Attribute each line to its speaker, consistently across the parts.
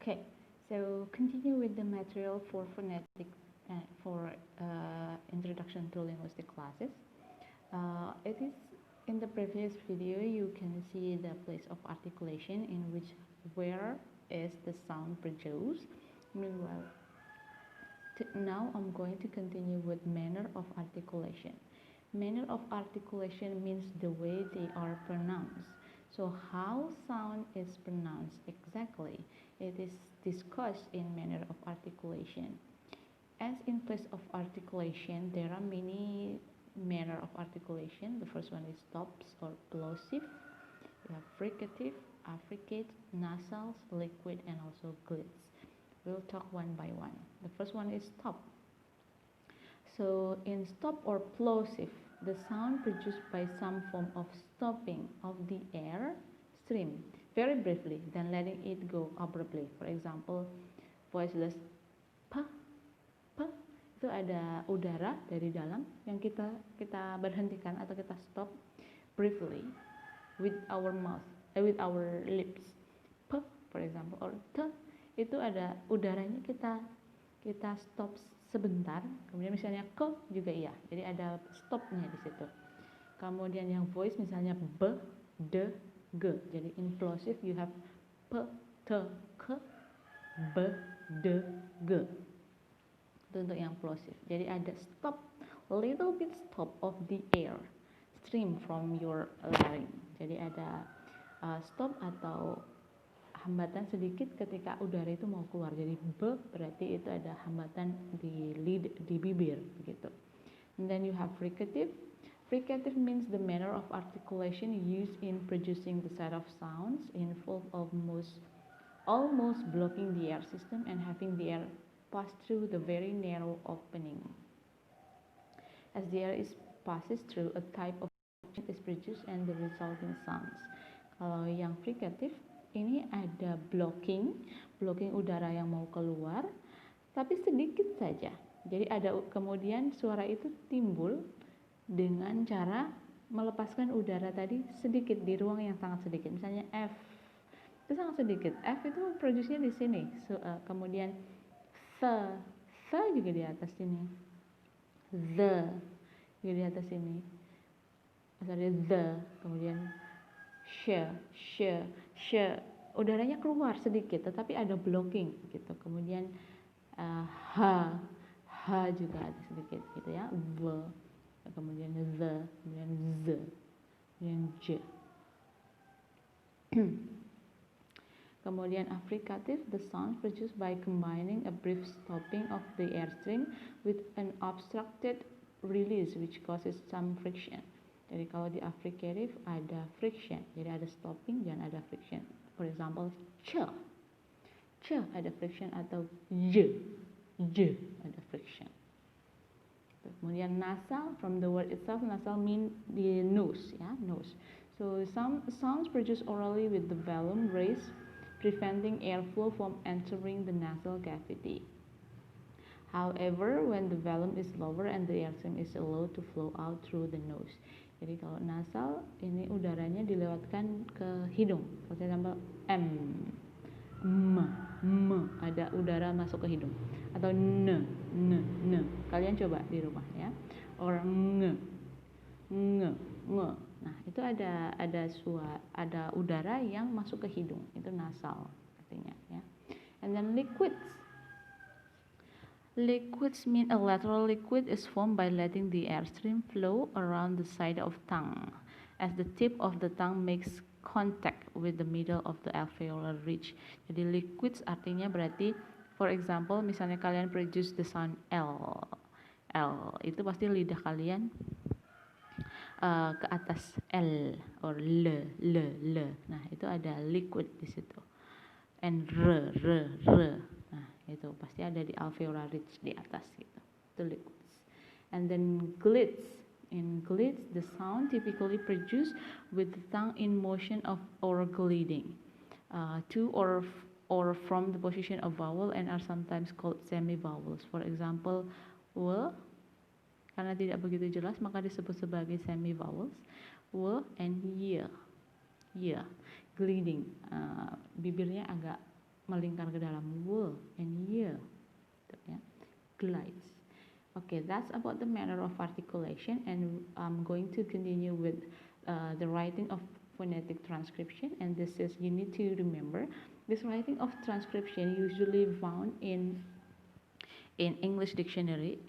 Speaker 1: Okay, so continue with the material for phonetics for introduction to linguistic classes. It is in the previous video you can see the place of articulation in which where is the sound produced. Meanwhile, now I'm going to continue with manner of articulation. Manner of articulation means the way they are pronounced. So how sound is pronounced exactly, it is discussed in manner of articulation. As in place of articulation, there are many manner of articulation. The first one is stops or plosive. You have fricative, affricate, nasals, liquid, and also glitz. We'll talk one by one. The first one is stop. So in stop or plosive, the sound produced by some form of stopping of the air stream very briefly, then letting it go abruptly. For example, voiceless p, p, itu ada udara dari dalam yang kita berhentikan atau kita stop briefly with our mouth, with our lips. P, for example, or t, itu ada udaranya kita stop sebentar, kemudian misalnya ke juga iya, jadi ada stopnya di situ. Kemudian yang voice misalnya b, d, g, jadi in plosive you have p, t, k, b, d, g. Itu untuk yang plosive. Jadi ada stop, little bit stop of the air stream from your larynx. Jadi ada stop atau hambatan sedikit ketika udara itu mau keluar. Jadi b berarti itu ada hambatan di bibir begitu. And then you have fricative. Fricative means the manner of articulation used in producing the set of sounds involved almost blocking the air system and having the air pass through the very narrow opening. As the air passes through, a type of is produced and the resulting sounds. Kalau yang fricative ini ada blocking udara yang mau keluar, tapi sedikit saja. Jadi ada kemudian suara itu timbul dengan cara melepaskan udara tadi sedikit di ruang yang sangat sedikit. Misalnya F itu sangat sedikit. F itu produksinya di sini. Kemudian the juga di atas sini. The juga di atas sini. Misalnya the, kemudian udaranya keluar sedikit tetapi ada blocking gitu. Kemudian h juga ada sedikit gitu ya, v, kemudian the, kemudian z, kemudian j. Kemudian affricative, the sound produced by combining a brief stopping of the airstream with an obstructed release which causes some friction. Jadi kalau di affricative ada friction, jadi ada stopping dan ada friction. For example, ch ada friction atau j ada friction. Kemudian nasal, from the word itself, nasal mean the nose, ya, nose. So some sounds produced orally with the volume raised, preventing airflow from entering the nasal cavity. However, when the volume is lower and the airstream is allowed to flow out through the nose. Jadi kalau nasal ini udaranya dilewatkan ke hidung. For example, m, ada udara masuk ke hidung. Atau n. Kalian coba di rumah ya. Or ng. Nah, itu ada udara yang masuk ke hidung. Itu nasal artinya ya. And then liquids. Liquids mean a lateral liquid is formed by letting the airstream flow around the side of tongue as the tip of the tongue makes contact with the middle of the alveolar ridge. Jadi liquids artinya berarti, for example, misalnya kalian produce the sound L, itu pasti lidah kalian ke atas L or L. Nah, itu ada liquid di situ. And R. Nah, itu pasti ada di alveolar ridge di atas gitu. Itu liquids. And then glitz. In glitz, the sound typically produced with the tongue in motion or gliding to or from the position of vowel and are sometimes called semi-vowels. For example, w, karena tidak begitu jelas maka disebut sebagai semi-vowels. W and y. Gliding, bibirnya agak melingkar ke dalam w and y, ya. Glitz. Okay, that's about the manner of articulation, and I'm going to continue with the writing of phonetic transcription. And this is, you need to remember, this writing of transcription usually found in English dictionary.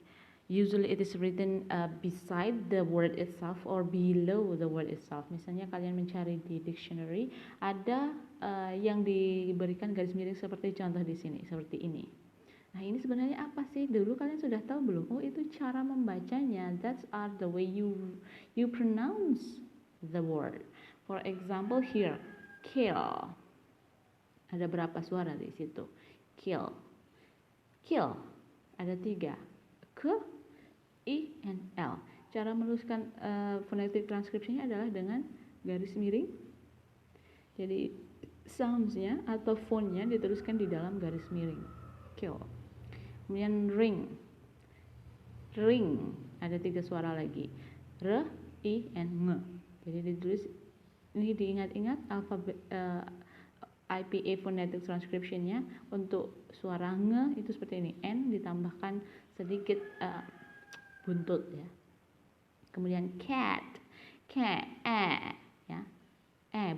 Speaker 1: Usually it is written beside the word itself or below the word itself. Misalnya kalian mencari di dictionary, ada yang diberikan garis miring seperti contoh di sini, seperti ini. Nah, ini sebenarnya apa sih? Dulu kalian sudah tahu belum? Oh, itu cara membacanya. That's are the way you pronounce the word. For example here, kill. Ada berapa suara di situ? Kill. Kill. Ada 3. K, I, and L. Cara menuliskan phonetic transcription-nya adalah dengan garis miring. Jadi sounds-nya atau phone-nya dituliskan di dalam garis miring. Kill. Kemudian ring. Ring. Ada 3 suara lagi. R, I, and ng. Jadi ditulis, ini diingat-ingat alfabet IPA phonetic transcription-nya. Untuk suara ng itu seperti ini. N ditambahkan sedikit buntut, ya. Kemudian cat, cat, ya,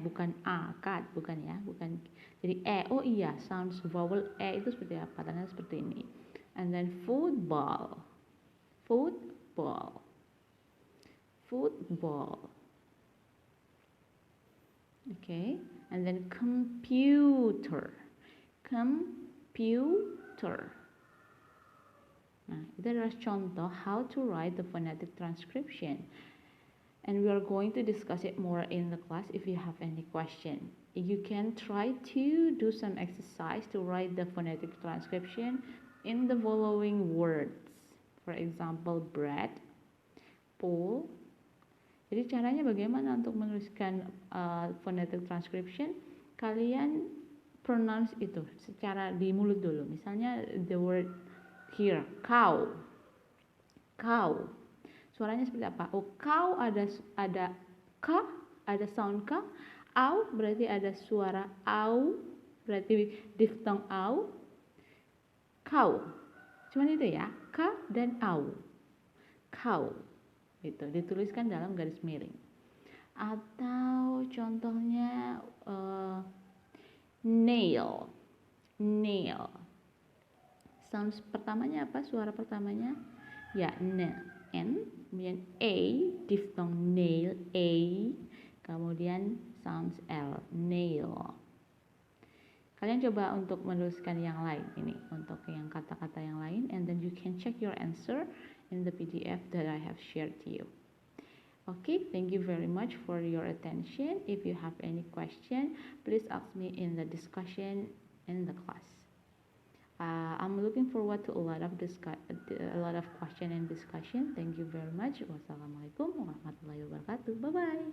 Speaker 1: bukan a, cat, bukan, ya, bukan. Jadi oh iya, sounds vowel itu seperti apa? Tanda seperti ini. And then football, football, football. Okay, and then computer, computer. Nah, itu adalah contoh how to write the phonetic transcription. And we are going to discuss it more in the class. If you have any question, you can try to do some exercise to write the phonetic transcription in the following words. For example, bread, pool. Jadi caranya bagaimana untuk menuliskan phonetic transcription? Kalian pronounce itu secara di mulut dulu. Misalnya the word here, cow, cow. Suaranya seperti apa? Oh, cow ada k, ada sound k. Au berarti ada suara au, berarti diftong au. Cow. Cuman itu ya, k dan au. Cow. Itu dituliskan dalam garis miring. Atau contohnya nail. Nail. Sound pertamanya apa? Suara pertamanya ya n, kemudian a, diphthong nail, a, kemudian sounds l, nail. Kalian coba untuk menuliskan yang lain ini, untuk yang kata-kata yang lain, and then you can check your answer in the PDF that I have shared to you. Okay, thank you very much for your attention. If you have any question, please ask me in the discussion in the class. I'm looking forward to a lot of question and discussion. Thank you very much. Wassalamualaikum warahmatullahi wabarakatuh. Bye bye.